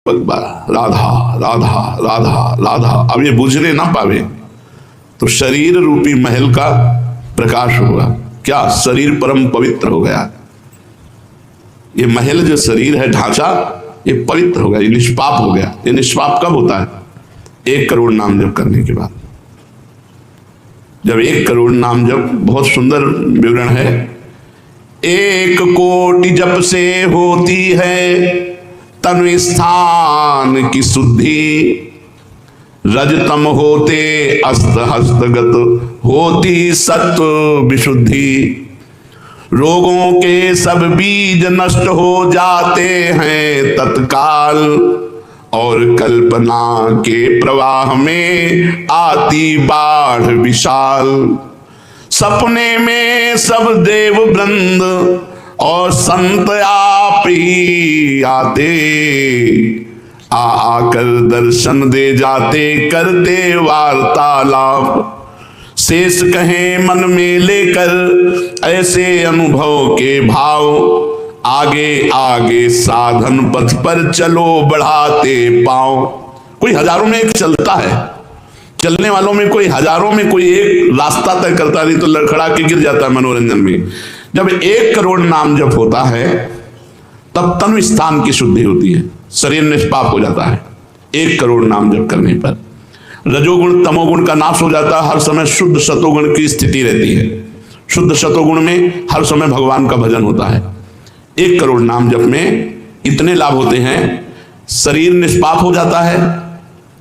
राधा राधा राधा राधा। अब ये बुझने ना पावे तो शरीर रूपी महल का प्रकाश होगा। क्या शरीर परम पवित्र हो गया। ये महल जो शरीर है, ढांचा, ये पवित्र हो गया, ये निष्पाप हो गया। ये निष्पाप कब होता है? 1 करोड़ नाम जप करने के बाद। जब 1 करोड़ नाम जप, बहुत सुंदर विवरण है, 1 कोटि जप से होती है तनु स्थान की शुद्धि, रजतम होते अस्त हस्तगत होती सत्व विशुद्धि, रोगों के सब बीज नष्ट हो जाते हैं तत्काल, और कल्पना के प्रवाह में आती बाढ़ विशाल। सपने में सब देव वृंद और संत आप ही आते, आकर दर्शन दे जाते करते वार्तालाप। शेष कहें मन में लेकर ऐसे अनुभव के भाव, आगे आगे साधन पथ पर चलो बढ़ाते पांव। कोई हजारों में एक चलता है, चलने वालों में कोई हजारों में कोई एक रास्ता तय करता, नहीं तो लड़खड़ा के गिर जाता है मनोरंजन में। जब 1 करोड़ नाम जप होता है तब तनु स्थान की शुद्धि होती है, शरीर निष्पाप हो जाता है। 1 करोड़ नाम जप करने पर रजोगुण तमोगुण का नाश हो जाता है, हर समय शुद्ध सतोगुण की स्थिति रहती है। शुद्ध सतोगुण में हर समय भगवान का भजन होता है। 1 करोड़ नाम जप में इतने लाभ होते हैं, शरीर निष्पाप हो जाता है,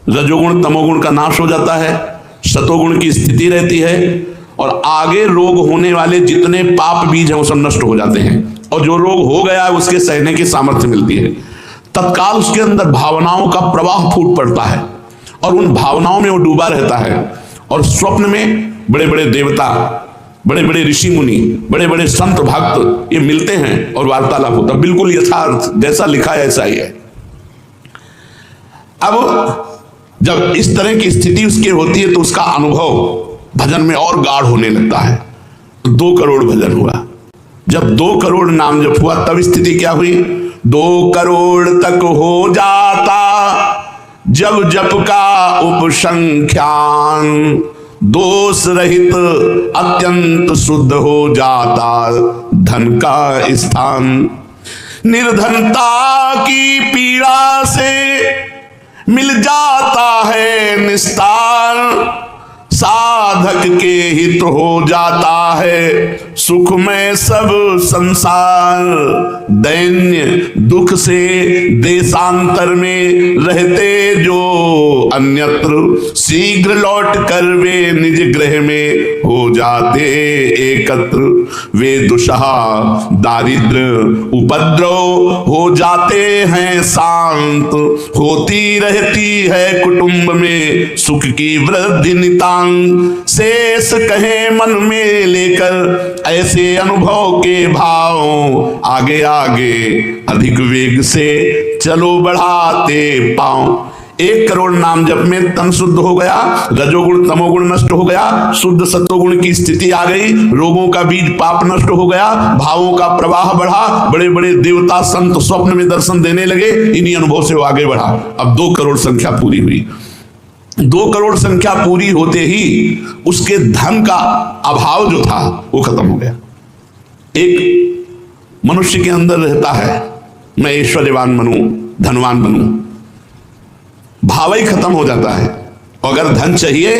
रजोगुण तमोगुण का नाश हो जाता है, सतोगुण की स्थिति रहती है, और आगे रोग होने वाले जितने पाप बीज हैं वो सब नष्ट हो जाते हैं, और जो रोग हो गया है उसके सहने की सामर्थ्य मिलती है। तत्काल उसके अंदर भावनाओं का प्रवाह फूट पड़ता है और उन भावनाओं में वो डूबा रहता है, और स्वप्न में बड़े बड़े देवता, बड़े बड़े ऋषि मुनि, बड़े बड़े संत भक्त ये मिलते हैं और वार्तालाप होता है। बिल्कुल यथार्थ जैसा लिखा है ऐसा ही है। अब जब इस तरह की स्थिति उसकी होती है तो उसका अनुभव भजन में और गाढ़ होने लगता है। 2 करोड़ भजन हुआ। जब 2 करोड़ नाम जप हुआ तब स्थिति क्या हुई? 2 करोड़ तक हो जाता जब जप का उपसंख्यान, दोष रहित अत्यंत शुद्ध हो जाता धन का स्थान। निर्धनता की पीड़ा से मिल जाता है निस्तार, साधक के हित हो जाता है सुख में सब संसार। दैन्य दुख से देशांतर में रहते जो अन्यत्र, शीघ्र लौट कर वे निज गृह में हो जाते एकत्र। वे दुषहा दारिद्र उपद्रव हो जाते हैं शांत, होती रहती है कुटुंब में सुख की वृद्धि नितांत। शेष कहे मन में लेकर ऐसे अनुभव के भाव, आगे आगे अधिक वेग से चलो बढ़ाते पांव। 1 करोड़ नाम जप में तन शुद्ध हो गया, रजोगुण तमोगुण नष्ट हो गया, शुद्ध सत्वगुण की स्थिति आ गई, रोगों का बीज पाप नष्ट हो गया, भावों का प्रवाह बढ़ा, बड़े बड़े देवता संत स्वप्न में दर्शन देने लगे। इन्हीं अनुभव से वो आगे बढ़ा। अब 2 करोड़ संख्या पूरी हुई। 2 करोड़ संख्या पूरी होते ही उसके धन का अभाव जो था वो खत्म हो गया। एक मनुष्य के अंदर रहता है मैं ऐश्वर्यवान बनूं, धनवान बनूं, भाव ही खत्म हो जाता है। अगर धन चाहिए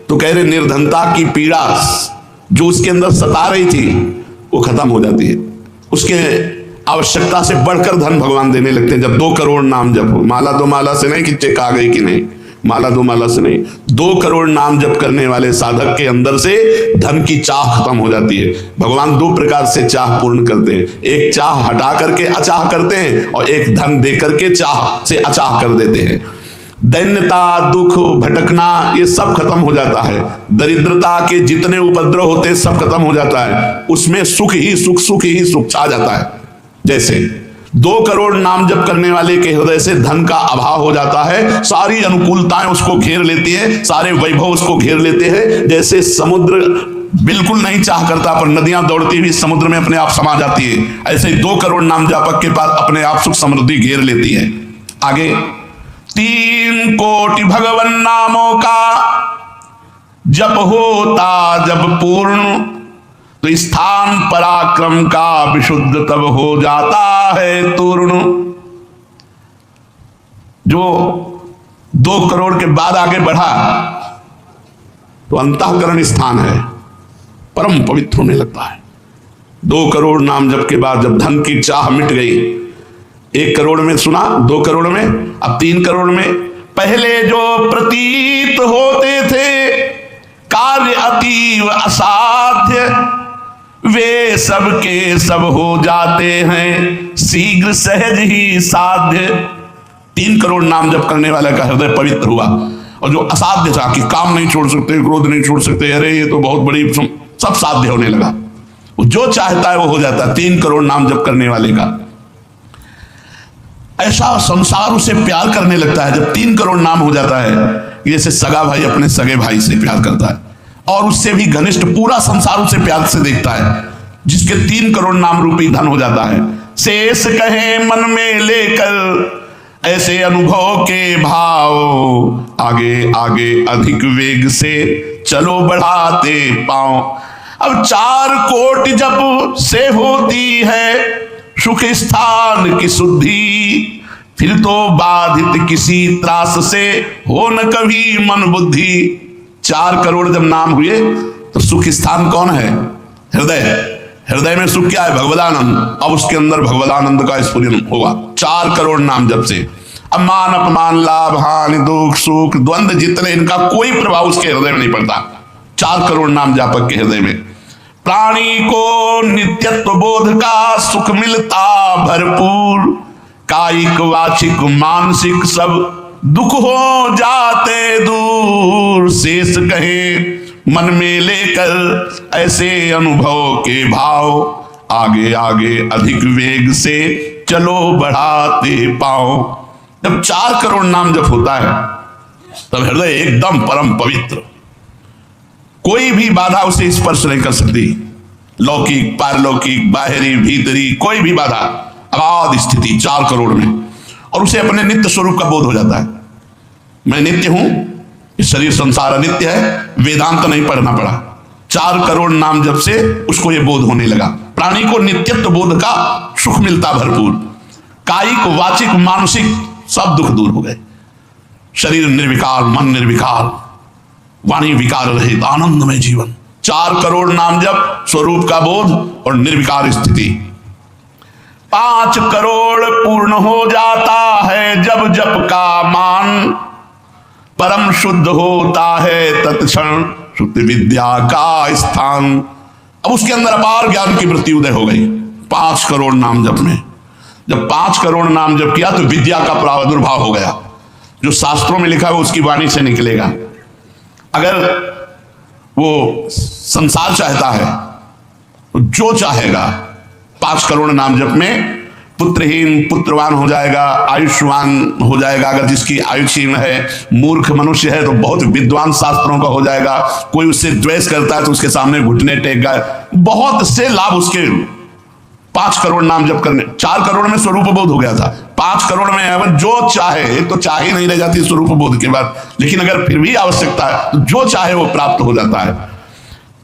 तो कह रहे निर्धनता की पीड़ा जो उसके अंदर सता रही थी वो खत्म हो जाती है। उसके आवश्यकता से बढ़कर धन भगवान देने लगते हैं जब 2 करोड़ नाम जप हो। माला 2 माला से नहीं कि चेक आ गई कि नहीं, माला 2 माला से नहीं, 2 करोड़ नाम जप करने वाले साधक के अंदर से धन की चाह खत्म हो जाती है। भगवान 2 प्रकार से चाह पूर्ण करते हैं, एक चाह हटा करके अचाह करते हैं और एक धन दे करके चाह से अचाह कर देते हैं। दैन्यता, दुख, भटकना ये सब खत्म हो जाता है। दरिद्रता के जितने उपद्रव होते हैं सब खत्म हो जाता है। उसमें सुख ही सुख, सुख ही सुख छा जाता है। जैसे 2 करोड़ नाम जप करने वाले के हृदय से धन का अभाव हो जाता है, सारी अनुकूलताएं उसको घेर लेती है, सारे वैभव उसको घेर लेते हैं। जैसे समुद्र बिल्कुल नहीं चाह करता पर नदियां दौड़ती हुई समुद्र में अपने आप समा जाती है, ऐसे ही 2 करोड़ नाम जापक के पास अपने आप सुख समृद्धि घेर लेती है। आगे 3 कोटि भगवन नामों का जप होता जब पूर्ण, तो स्थान पराक्रम का विशुद्ध तब हो जाता है तूर्ण। जो 2 करोड़ के बाद आगे बढ़ा तो अंतःकरण स्थान है, परम पवित्र होने लगता है। 2 करोड़ नाम जप के बाद जब धन की चाह मिट गई, 1 करोड़ में सुना, 2 करोड़ में, अब 3 करोड़ में, पहले जो प्रतीत होते थे कार्य अतीव असाध्य, वे सब के सब हो जाते हैं शीघ्र सहज ही साध्य। 3 करोड़ नाम जप करने वाले का हृदय पवित्र हुआ, और जो असाध्य था कि काम नहीं छोड़ सकते, क्रोध नहीं छोड़ सकते, अरे ये तो बहुत बड़ी, सब साध्य होने लगा। वो जो चाहता है वो हो जाता है 3 करोड़ नाम जप करने वाले का। ऐसा संसार उसे प्यार करने लगता है जब 3 करोड़ नाम हो जाता है, जैसे सगा भाई अपने सगे भाई से प्यार करता है, और उससे भी घनिष्ठ पूरा संसार उसे प्यार से देखता है, जिसके 3 करोड़ नाम रूपी धन हो जाता है। शेष कहे मन में लेकर ऐसे अनुभव के भाव, आगे आगे अधिक वेग से चलो बढ़ाते पाओ। अब 4 कोटि जप से होती है सुख स्थान की शुद्धि, फिर तो बाधित किसी त्रास से हो न कभी मन बुद्धि। 4 करोड़ जब नाम हुए तो सुख स्थान कौन है? हृदय। हृदय में सुख क्या है? भगवदानंद। अब उसके अंदर भगवदानंद का स्फुरन होगा 4 करोड़ नाम जब से। अब मान अपमान, लाभ हानि, दुख सुख, द्वंद्व जितने, इनका कोई प्रभाव उसके हृदय में नहीं पड़ता 4 करोड़ नाम जापक के हृदय में। प्राणी को नित्यत्व बोध का सुख मिलता भरपूर, कायिक वाचिक मानसिक सब दुख हो जाते दूर। शेष कहे मन में लेकर ऐसे अनुभव के भाव, आगे आगे अधिक वेग से चलो बढ़ाते पाओ। जब 4 करोड़ नाम जब होता है तब हृदय एकदम परम पवित्र, कोई भी बाधा उसे स्पर्श नहीं कर सकती। लौकिक, पारलौकिक, बाहरी, भीतरी, कोई भी बाधा, अबाध स्थिति 4 करोड़ में, और उसे अपने नित्य स्वरूप का बोध हो जाता है। मैं नित्य हूं, इस शरीर संसार अनित्य है, वेदांत नहीं पढ़ना पड़ा। 4 करोड़ नाम जब से उसको यह बोध होने लगा। प्राणी को नित्यत्व बोध का सुख मिलता भरपूर, कायिक वाचिक मानसिक सब दुख दूर हो गए। शरीर निर्विकार, मन निर्विकार, वाणी विकार रहित, आनंदमय जीवन। 4 करोड़ नाम जप, स्वरूप का बोध और निर्विकार स्थिति। 5 करोड़ पूर्ण हो जाता है जब जप का मान, परम शुद्ध होता है तत्क्षण शुद्ध विद्या का स्थान। अब उसके अंदर अपार ज्ञान की वृत्ति उदय हो गई 5 करोड़ नाम जप में। जब 5 करोड़ नाम जप किया तो विद्या का प्रादुर्भाव हो गया। जो शास्त्रों में लिखा है उसकी वाणी से निकलेगा। अगर वो संसार चाहता है तो जो चाहेगा 5 करोड़ नाम जप में पुत्रहीन पुत्रवान हो जाएगा, आयुष्मान हो जाएगा। अगर जिसकी आयु क्षीण है, मूर्ख मनुष्य है तो बहुत विद्वान शास्त्रों का हो जाएगा। कोई उससे द्वेष करता है तो उसके सामने घुटने टेकेगा। बहुत से लाभ उसके 5 करोड़ नाम जप करने। 4 करोड़ में स्वरूप बोध हो गया था, 5 करोड़ में अगर जो चाहे, तो चाहे नहीं रह जाती स्वरूप बोध के बाद, लेकिन अगर फिर भी आवश्यकता है तो जो चाहे वो प्राप्त हो जाता है।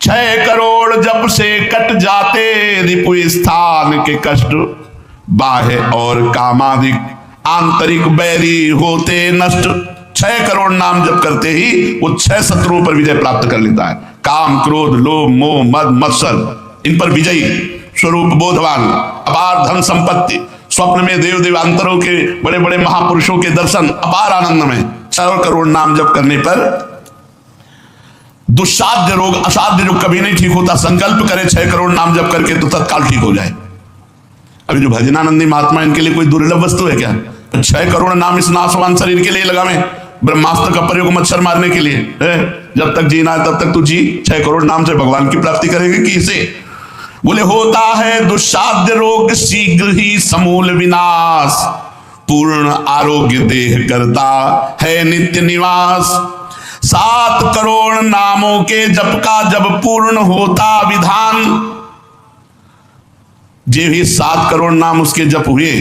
6 करोड़ जप से कट जाते रिपु स्थान के कष्ट, बाह्य और कामादिक आंतरिक बैरी होते नष्ट। 6 करोड़ नाम जप करते ही वो 6 शत्रुओं पर विजय प्राप्त कर लेता है। काम, क्रोध, लोभ, मोह, मद, मत्सर, इन पर विजयी, स्वरूप बोधवान, अपार धन संपत्ति, स्वप्न में देव देवांतरों के बड़े बड़े महापुरुषों के दर्शन, अपार आनंद में। 6 करोड़ नाम जप करने पर दुस्साध्य रोग, असाध्य रोग कभी नहीं ठीक होता। संकल्प करे 6 करोड़ नाम जप करके तो तत्काल ठीक हो जाए। अभी जो भजनानंदी महात्मा, इनके लिए कोई दुर्लभ वस्तु है क्या? 6 करोड़ नाम इस नाशवान शरीर के लिए लगावे, ब्रह्मास्त्र का प्रयोग मच्छर मारने के लिए है। जब तक जीना है तब तक तू जी। 6 करोड़ नाम से भगवान की प्राप्ति करेगी कि इसे? बोले होता है दुस्साध्य रोग शीघ्र ही समूल विनाश, पूर्ण आरोग्य देह करता है नित्य निवास। 7 करोड़ नामों के जप का जब पूर्ण होता विधान, जे भी 7 करोड़ नाम उसके जप हुए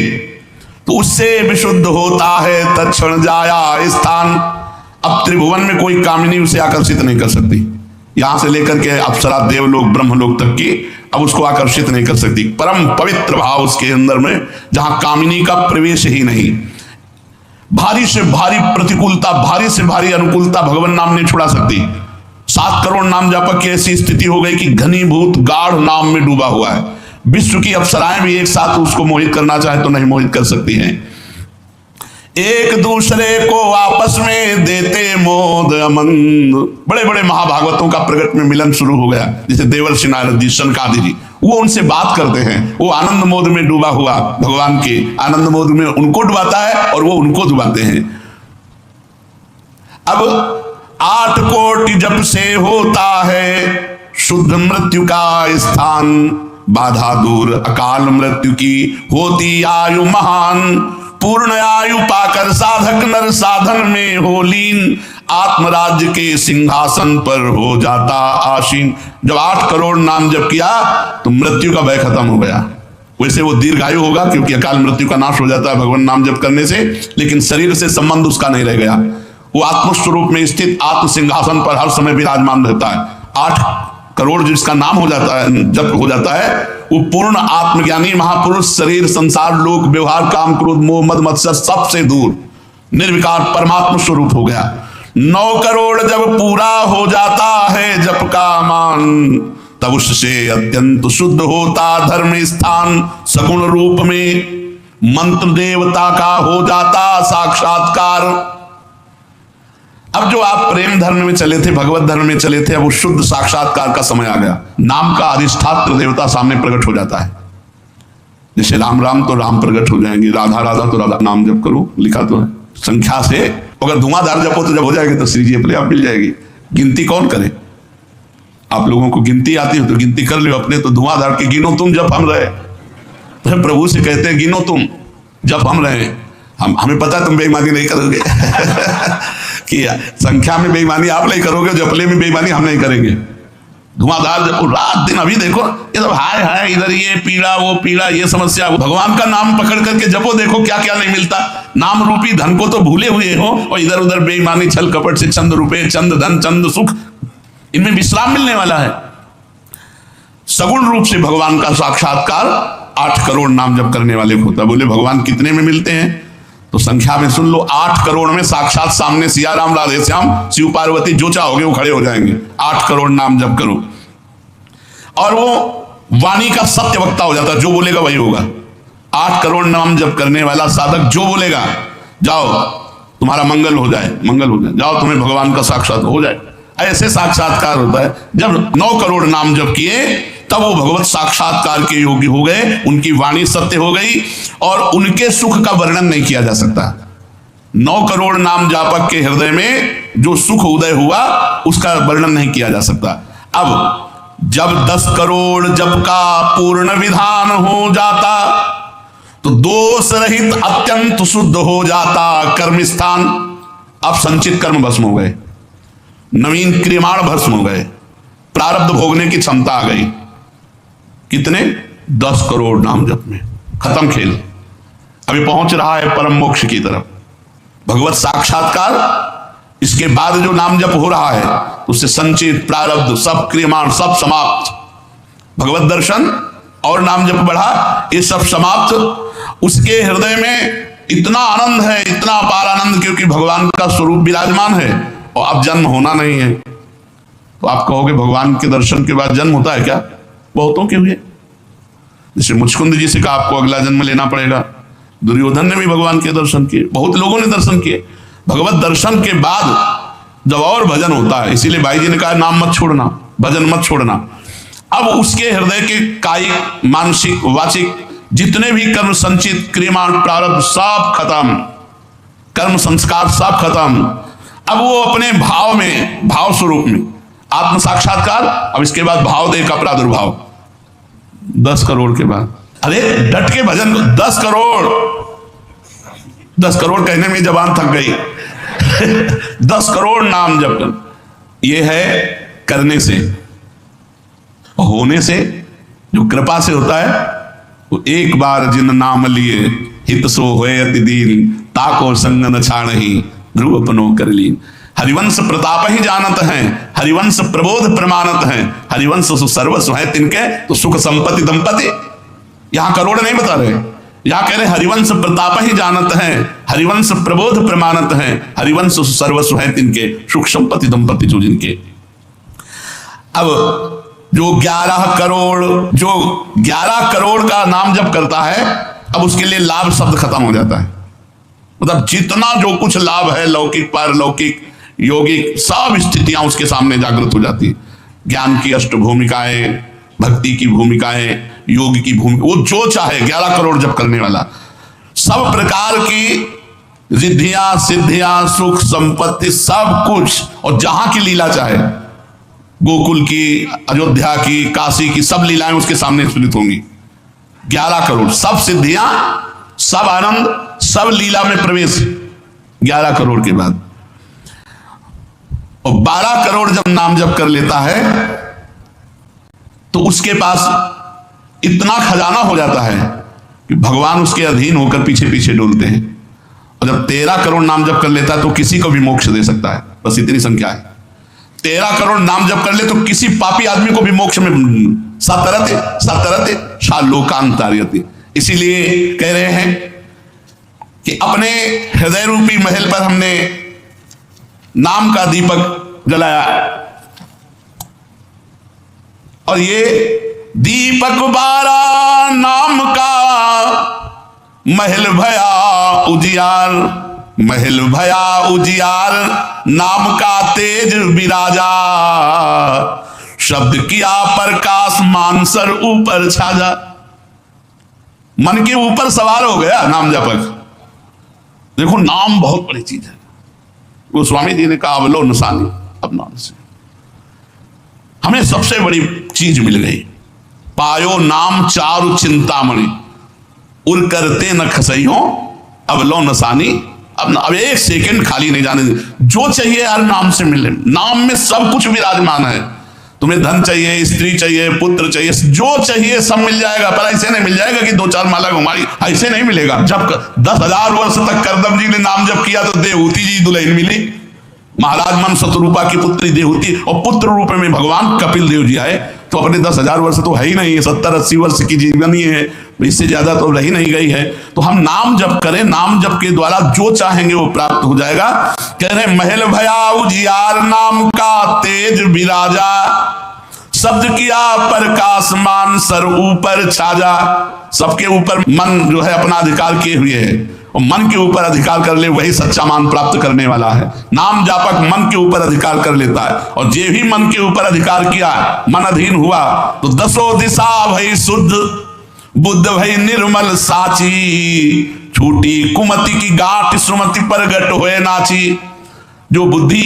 तो उससे विशुद्ध होता है तत्क्षण जाया स्थान। अब त्रिभुवन में कोई कामिनी उसे आकर्षित नहीं कर सकती, यहां से लेकर के अप्सरा, देवलोक, ब्रह्मलोक तक की अब उसको आकर्षित नहीं कर सकती। परम पवित्र भाव उसके अंदर में, जहां कामिनी का प्रवेश ही नहीं। भारी से भारी प्रतिकूलता, भारी से भारी अनुकूलता भगवान नाम नहीं छुड़ा सकती। 7 करोड़ नाम जापक की ऐसी स्थिति हो गई कि घनीभूत गाढ़ नाम में डूबा हुआ है। विश्व की अप्सराएं भी एक साथ उसको मोहित करना चाहे तो नहीं मोहित कर सकती हैं। एक दूसरे को आपस में देते मोद अमंद। बड़े बड़े महाभागवतों का प्रगट में मिलन शुरू हो गया, जैसे देवर्षि नारद जी, शनकादि जी, वो उनसे बात करते हैं। वो आनंद मोद में डूबा हुआ भगवान के आनंद मोद में उनको डुबाता है और वो उनको डुबाते हैं। अब 8 कोटि जप से होता है शुद्ध मृत्यु का स्थान। बाधा दूर अकाल मृत्यु की होती आयु महान। पूर्ण आयु पाकर साधक नर साधन में हो लीन। आत्मराज्य के सिंहासन पर हो जाता आसीन। जब 8 करोड़ नाम जप किया तो मृत्यु का भय खत्म हो गया। वैसे वो दीर्घायु होगा क्योंकि अकाल मृत्यु का नाश हो जाता है भगवान नाम जप करने से, लेकिन शरीर से संबंध उसका नहीं रह गया। वो आत्मस्वरूप में स्थित आत्म सिंहासन पर हर समय विराजमान रहता है। 8 करोड़ जिसका नाम हो जाता है, जप हो जाता है, वो पूर्ण आत्मज्ञानी महापुरुष, शरीर, संसार, लोक, व्यवहार, काम, क्रोध, मोह, मद, मत्सर सबसे दूर निर्विकार परमात्मा स्वरूप हो गया। 9 करोड़ जब पूरा हो जाता है जप का मान, तब उससे अत्यंत शुद्ध होता धर्म स्थान। सगुण रूप में मंत्र देवता का हो जाता साक्षात्कार। अब जो आप प्रेम धर्म में चले थे, भगवत धर्म में चले थे, अब वो शुद्ध साक्षात्कार का समय आ गया। नाम का अधिष्ठात्र देवता सामने प्रकट हो जाता है। जैसे राम राम तो राम प्रकट हो जाएंगे, राधा राधा तो राधा नाम जप करो, लिखा तो है। संख्या से अगर धुआंधार जपो तो जब हो जाएगी तो श्री जी अपने आप मिल जाएगी। गिनती कौन करे? आप लोगों को गिनती आती हो तो गिनती कर लो अपने। तो धुआंधार की गिनो तुम जप हम रहे, तो प्रभु से कहते हैं गिनो तुम जप हम रहे। हमें पता है तुम बेईमानी नहीं करोगे कि संख्या में बेईमानी आप नहीं करोगे, जपले में बेईमानी हम नहीं करेंगे। धुआंधार जपो रात दिन। अभी देखो ये सब हाय हाय, इधर ये पीड़ा वो पीड़ा, ये समस्या। भगवान का नाम पकड़ करके जपो, देखो क्या क्या नहीं मिलता। नाम रूपी धन को तो भूले हुए हो और इधर उधर बेईमानी छल कपट से चंद रुपए, चंद धन, चंद सुख, इनमें विश्राम मिलने वाला है। सगुण रूप से भगवान का साक्षात्कार 8 करोड़ नाम जप करने वाले को होता है। बोले भगवान कितने में मिलते हैं? तो संख्या में सुन लो, 8 करोड़ में साक्षात सामने सिया राम, राधे श्याम, शिव पार्वती, जो चाहोगे वो खड़े हो जाएंगे। 8 करोड़ नाम जप करो और वो वाणी का सत्य वक्ता हो जाता है। जो बोलेगा वही होगा। 8 करोड़ नाम जप करने वाला साधक जो बोलेगा, जाओ तुम्हारा मंगल हो जाए, मंगल हो जाए, जाओ तुम्हें भगवान का साक्षात हो जाए। ऐसे साक्षात्कार होता है। जब 9 करोड़ नाम जप किए तब वो भगवत साक्षात्कार के योग्य हो गए। उनकी वाणी सत्य हो गई और उनके सुख का वर्णन नहीं किया जा सकता। 9 करोड़ नाम जापक के हृदय में जो सुख उदय हुआ उसका वर्णन नहीं किया जा सकता। अब जब 10 करोड़ जप का पूर्ण विधान हो जाता तो दोष रहित अत्यंत शुद्ध हो जाता कर्म स्थान। अब संचित कर्म भस्म हो गए, नवीन क्रियमाण भस्म हो गए, प्रारब्ध भोगने की क्षमता आ गई। कितने? 10 करोड़ नाम जप में खत्म खेल। अभी पहुंच रहा है परम मोक्ष की तरफ, भगवत साक्षात्कार। इसके बाद जो नाम जप हो रहा है उससे संचित प्रारब्ध सब क्रियमाण सब समाप्त। भगवत दर्शन और नाम जप बढ़ा, ये सब समाप्त। उसके हृदय में इतना आनंद है, इतना अपार आनंद, क्योंकि भगवान का स्वरूप विराजमान है और अब जन्म होना नहीं है। तो आप कहोगे भगवान के दर्शन के बाद जन्म होता है क्या? बहुतों के हुए। जैसे मुचकुंद जी से कहा आपको अगला जन्म लेना पड़ेगा। दुर्योधन ने भी भगवान के दर्शन किए, बहुत लोगों ने दर्शन किए। भगवत दर्शन के बाद जब और भजन होता है, इसीलिए भाई जी ने कहा नाम मत छोड़ना, भजन मत छोड़ना। अब उसके हृदय के कायिक, मानसिक, वाचिक जितने भी कर्म संचित, क्रियमाण, प्रारब्ध सब खत्म, कर्म संस्कार सब खत्म। अब वो अपने भाव में, भाव स्वरूप में आत्म साक्षात्कार। अब इसके बाद भाव देह का प्रादुर्भाव 10 करोड़ के बाद। अरे डट के भजन, 10 करोड़ कहने में जबान थक गई। 10 करोड़ नाम जप कर, ये है करने से। होने से जो कृपा से होता है वो एक बार जिन नाम लिए हित सो होए अति दीन, ताको संग न छाड़ही ध्रुव अपनो कर लीन। हरिवंश प्रताप ही जानत हैं, हरिवंश प्रबोध प्रमाणत हैं, हरिवंश सर्वस्व है तिनके तो सुख संपत्ति दंपति। यहां करोड़ नहीं बता रहे, यहां कह रहे हरिवंश प्रताप ही जानत हैं, हरिवंश प्रबोध प्रमाणत हैं, हरिवंश सर्वस्व है तिनके सुख संपत्ति दंपति जो जिनके। अब जो 11 करोड़ का नाम जप करता है, अब उसके लिए लाभ शब्द खत्म हो जाता है। मतलब जितना जो कुछ लाभ है लौकिक पारलौकिक यौगिक सब स्थितियां उसके सामने जागृत हो जाती है। ज्ञान की अष्ट भूमिकाएं, भक्ति की भूमिकाएं, योग की भूमिका, वो जो चाहे 11 करोड़ जप करने वाला सब प्रकार की रिद्धियां सिद्धियां सुख संपत्ति सब कुछ, और जहां की लीला चाहे गोकुल की अयोध्या की काशी की सब लीलाएं उसके सामने स्फुरित होंगी। 11 करोड़ सब सिद्धियां सब आनंद सब लीला में प्रवेश 11 करोड़ के बाद। और 12 करोड़ जब नाम जप कर लेता है तो उसके पास इतना खजाना हो जाता है कि भगवान उसके अधीन होकर पीछे पीछे डोलते हैं। और जब 13 करोड़ नाम जप कर लेता है तो किसी को भी मोक्ष दे सकता है, बस इतनी संख्या है। 13 करोड़ नाम जप कर ले तो किसी पापी आदमी को भी मोक्ष में सतरते शालोकांतार्यते। इसीलिए कह रहे हैं कि अपने हृदय रूपी महल पर हमने नाम का दीपक जलाया, और ये दीपक बारा नाम का महल भया उजियार, महल भया उजियार नाम का तेज विराजा, शब्द किया प्रकाश मानसर ऊपर छाजा। मन के ऊपर सवार हो गया नाम जपक। देखो नाम बहुत बड़ी चीज है। वो स्वामी जी ने कहा अवलो नसानी अब नाम से हमें सबसे बड़ी चीज मिल गई। पायो नाम चारु चिंतामणि, उर करते न खसइयो अवलो नसानी। अब एक सेकंड खाली नहीं जाने दे, जो चाहिए हर नाम से मिले। नाम में सब कुछ विराजमान है। तुम्हें धन चाहिए, स्त्री चाहिए, पुत्र चाहिए, जो चाहिए सब मिल जाएगा। पर ऐसे नहीं मिल जाएगा कि 2-4 माला घुमाई, ऐसे नहीं मिलेगा। जब 10,000 वर्ष तक करदम जी ने नाम जप किया तो देवहूति जी दुल्हन मिली, महाराज मन शत्रुपा की पुत्री देवहूति, और पुत्र रूप में भगवान कपिल देव जी आए। तो अपने 10,000 वर्ष तो है ही नहीं, 70-80 वर्ष की जीवन ही है, इससे ज्यादा तो रही नहीं गई है। तो हम नाम जप करें, नाम जप के द्वारा जो चाहेंगे वो प्राप्त हो जाएगा। कह रहे महल भया उजियार नाम का तेज विराजा, शब्द किया प्रकाश मान सर ऊपर छाजा। सबके ऊपर मन जो है अपना अधिकार किए हुए है, और मन के ऊपर अधिकार कर ले वही सच्चा मान प्राप्त करने वाला है। नाम जापक मन के ऊपर अधिकार कर लेता है, और जे भी मन के ऊपर अधिकार किया, मन अधीन हुआ, तो 10 दिशा भई शुद्ध, बुद्ध भई निर्मल साची, छूटी कुमति की गांठ सुमति प्रगट होए नाची। जो बुद्धि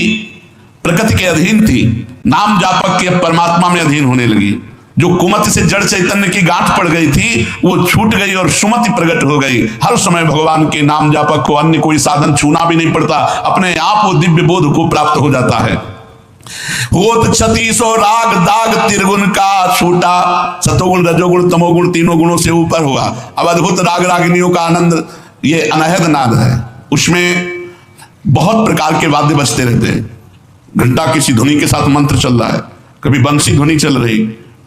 प्रकृति के अधीन थी, नाम जापक के परमात्मा में अधीन होने लगी। जो कुमति से जड़ चैतन्य की गांठ पड़ गई थी वो छूट गई और सुमति प्रकट हो गई। हर समय भगवान के नाम जापक को अन्य कोई साधन छूना भी नहीं पड़ता, अपने आप वो दिव्य बोध को प्राप्त हो जाता है। होत 36 राग दाग त्रिगुण का छूटा, सतोगुण रजोगुण तमोगुण तीनों गुणों से ऊपर हुआ। अब अद्भुत राग रागिनियों का आनंद ये अनहद नाद है। उसमें बहुत प्रकार के वाद्य बजते रहते हैं। घंटा किसी ध्वनि के साथ मंत्र चल रहा है, कभी बंसी ध्वनि चल रही,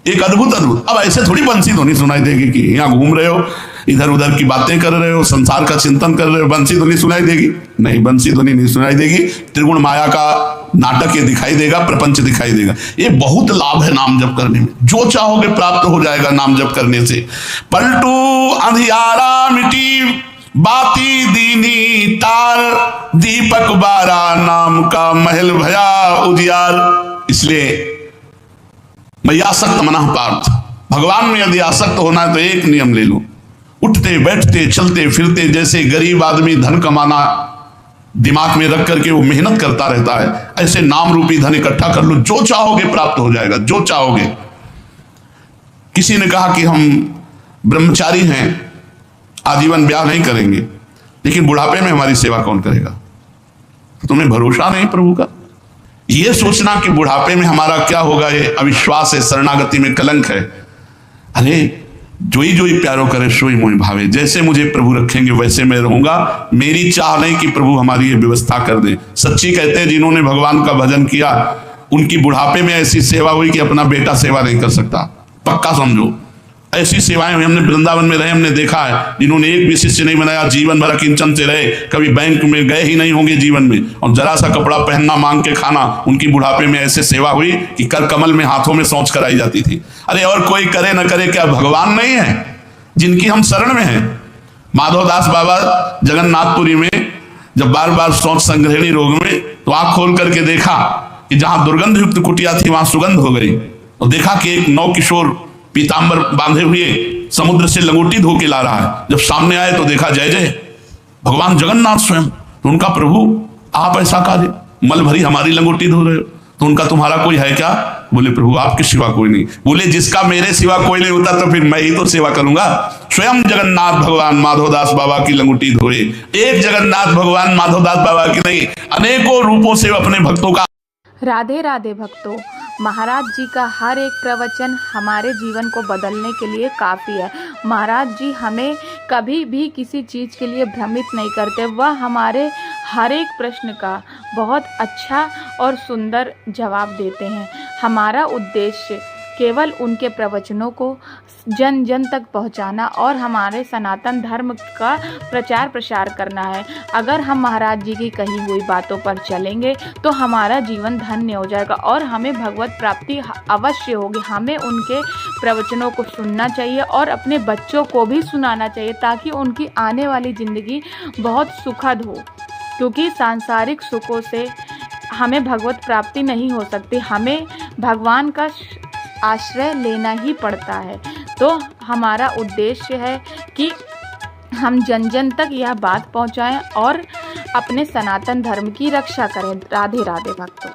एक अद्भुत। अब ऐसे थोड़ी बंसी ध्वनि सुनाई देगी कि यहाँ घूम रहे हो, इधर उधर की बातें कर रहे हो, संसार का चिंतन कर रहे हो, बंसी ध्वनि सुनाई देगी? नहीं, बंसी ध्वनि नहीं सुनाई देगी। त्रिगुण माया का नाटक ये दिखाई देगा, प्रपंच दिखाई देगा। ये बहुत लाभ है नाम जप करने में। जो चाहोगे प्राप्त हो जाएगा नाम जप करने से। पलटू अंधियारा मिटी बाती दीनी तार, दीपक बारा नाम का महल भया उजियार। इसलिए मैं आसक्त मनः पार्थ, भगवान में यदि आसक्त होना है तो एक नियम ले लो, उठते बैठते चलते फिरते जैसे गरीब आदमी धन कमाना दिमाग में रख करके वो मेहनत करता रहता है, ऐसे नाम रूपी धन इकट्ठा कर लो। जो चाहोगे प्राप्त हो जाएगा, जो चाहोगे। किसी ने कहा कि हम ब्रह्मचारी हैं, आजीवन ब्याह नहीं करेंगे, लेकिन बुढ़ापे में हमारी सेवा कौन करेगा? तो तुम्हें भरोसा नहीं प्रभु का? ये सोचना कि बुढ़ापे में हमारा क्या होगा, ये अविश्वास है, शरणागति में कलंक है। अरे जोई जोई प्यारो करे सोई मोहि भावे। जैसे मुझे प्रभु रखेंगे वैसे मैं रहूंगा। मेरी चाह नहीं कि प्रभु हमारी ये व्यवस्था कर दे। सच्ची कहते हैं जिन्होंने भगवान का भजन किया उनकी बुढ़ापे में ऐसी सेवा हुई कि अपना बेटा सेवा नहीं कर सकता। पक्का समझो, ऐसी सेवाएं हुई। हमने वृंदावन में रहे, हमने देखा है जिन्होंने एक भी शिष्य नहीं बनाया, जीवन भर किंचन से रहे, कभी बैंक में गए ही नहीं होंगे जीवन में, और जरा सा कपड़ा पहनना मांग के खाना, उनकी बुढ़ापे में ऐसे सेवा हुई कि कर कमल में हाथों में सौंच कराई जाती थी। अरे और कोई करे न करे, क्या भगवान नहीं है जिनकी हम शरण में हैं? माधवदास बाबा जगन्नाथपुरी में जब बार बार शौच संग्रहणी रोग में, तो आंख खोल करके देखा कि जहां दुर्गंध युक्त कुटिया थी वहां सुगंध हो गई, और देखा कि एक नौ किशोर पीतांबर बांधे हुए समुद्र से लंगोटी धो के ला रहा है। जब सामने आए तो देखा जय जय भगवान जगन्नाथ स्वयं। तो उनका प्रभु आप ऐसा कार्य, मल भरी हमारी लंगोटी धो रहे हो, तो उनका तुम्हारा कोई है क्या? बोले प्रभु आपके सिवा कोई नहीं। बोले जिसका मेरे सिवा कोई नहीं होता तो फिर मैं ही तो सेवा करूंगा। स्वयं जगन्नाथ भगवान माधवदास बाबा की लंगोटी धोए। एक जगन्नाथ भगवान माधवदास बाबा की नहीं, अनेकों रूपों से अपने भक्तों का। राधे राधे भक्तों, महाराज जी का हर एक प्रवचन हमारे जीवन को बदलने के लिए काफ़ी है। महाराज जी हमें कभी भी किसी चीज़ के लिए भ्रमित नहीं करते। वह हमारे हर एक प्रश्न का बहुत अच्छा और सुंदर जवाब देते हैं। हमारा उद्देश्य केवल उनके प्रवचनों को जन जन तक पहुंचाना और हमारे सनातन धर्म का प्रचार प्रसार करना है। अगर हम महाराज जी की कही हुई बातों पर चलेंगे तो हमारा जीवन धन्य हो जाएगा और हमें भगवत प्राप्ति अवश्य होगी। हमें उनके प्रवचनों को सुनना चाहिए और अपने बच्चों को भी सुनाना चाहिए ताकि उनकी आने वाली ज़िंदगी बहुत सुखद हो, क्योंकि सांसारिक सुखों से हमें भगवत प्राप्ति नहीं हो सकती। हमें भगवान का आश्रय लेना ही पड़ता है। तो हमारा उद्देश्य है कि हम जन जन तक यह बात पहुंचाएं और अपने सनातन धर्म की रक्षा करें। राधे राधे भक्तों।